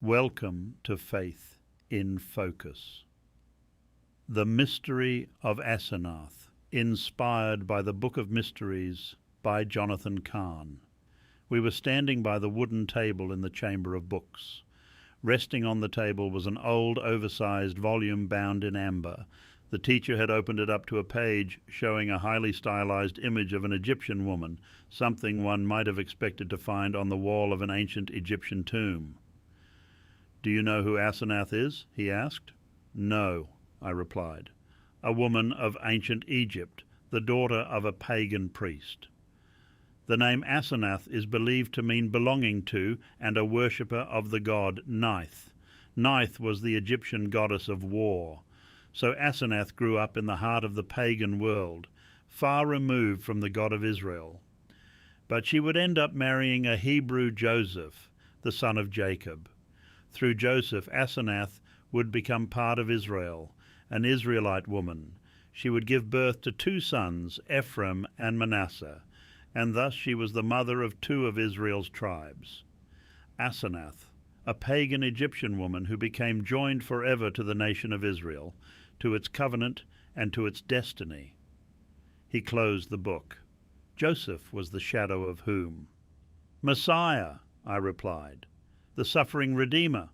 Welcome to Faith in Focus. The Mystery of Asenath, inspired by the Book of Mysteries by Jonathan Cahn. We were standing by the wooden table in the Chamber of Books. Resting on the table was an old, oversized volume bound in amber. The teacher had opened it up to a page showing a highly stylized image of an Egyptian woman, something one might have expected to find on the wall of an ancient Egyptian tomb. "Do you know who Asenath is?" he asked. "No," I replied. "A woman of ancient Egypt, the daughter of a pagan priest." The name Asenath is believed to mean belonging to and a worshipper of the god Nith. Nith was the Egyptian goddess of war. So Asenath grew up in the heart of the pagan world, far removed from the God of Israel. But she would end up marrying a Hebrew Joseph, the son of Jacob. Through Joseph, Asenath would become part of Israel, an Israelite woman. She would give birth to two sons, Ephraim and Manasseh, and thus she was the mother of two of Israel's tribes. Asenath, a pagan Egyptian woman who became joined forever to the nation of Israel, to its covenant and to its destiny. He closed the book. Joseph was the shadow of whom? Messiah, I replied. The suffering Redeemer.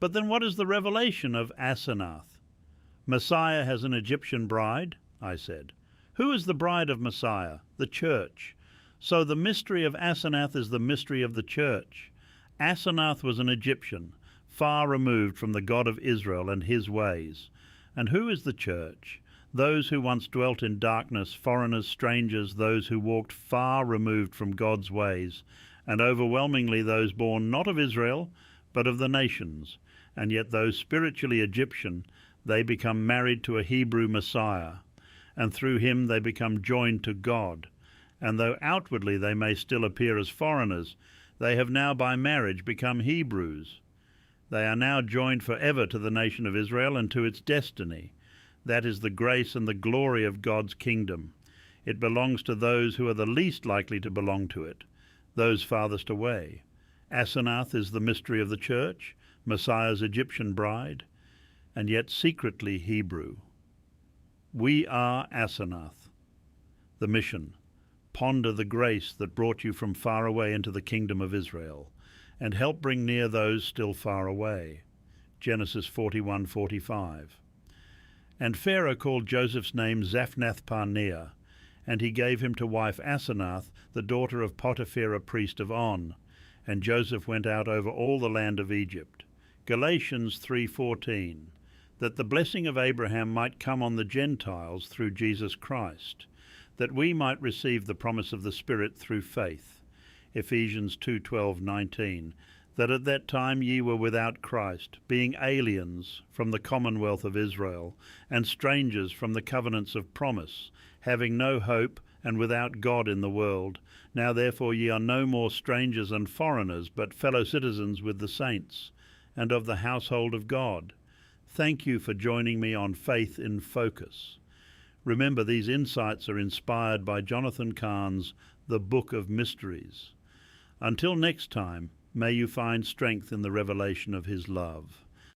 But then what is the revelation of Asenath? Messiah has an Egyptian bride, I said. Who is the bride of Messiah? The church. So the mystery of Asenath is the mystery of the church. Asenath was an Egyptian, far removed from the God of Israel and his ways. And who is the church? Those who once dwelt in darkness, foreigners, strangers, those who walked far removed from God's ways, and overwhelmingly those born not of Israel, but of the nations. And yet though spiritually Egyptian, they become married to a Hebrew Messiah, and through him they become joined to God. And though outwardly they may still appear as foreigners, they have now by marriage become Hebrews. They are now joined forever to the nation of Israel and to its destiny. That is the grace and the glory of God's kingdom. It belongs to those who are the least likely to belong to it, those farthest away. Asenath is the mystery of the church, Messiah's Egyptian bride, and yet secretly Hebrew. We are Asenath. The mission: ponder the grace that brought you from far away into the kingdom of Israel, and help bring near those still far away. Genesis 41:45. And Pharaoh called Joseph's name Zaphnath-Paaneah, and he gave him to wife Asenath, the daughter of Potiphar, a priest of On. And Joseph went out over all the land of Egypt. Galatians 3:14, that the blessing of Abraham might come on the Gentiles through Jesus Christ, that we might receive the promise of the Spirit through faith. Ephesians 2:12-19, that at that time ye were without Christ, being aliens from the commonwealth of Israel, and strangers from the covenants of promise, having no hope, and without God in the world. Now therefore ye are no more strangers and foreigners, but fellow citizens with the saints, and of the household of God. Thank you for joining me on Faith in Focus. Remember, these insights are inspired by Jonathan Cahn's The Book of Mysteries. Until next time, may you find strength in the revelation of his love.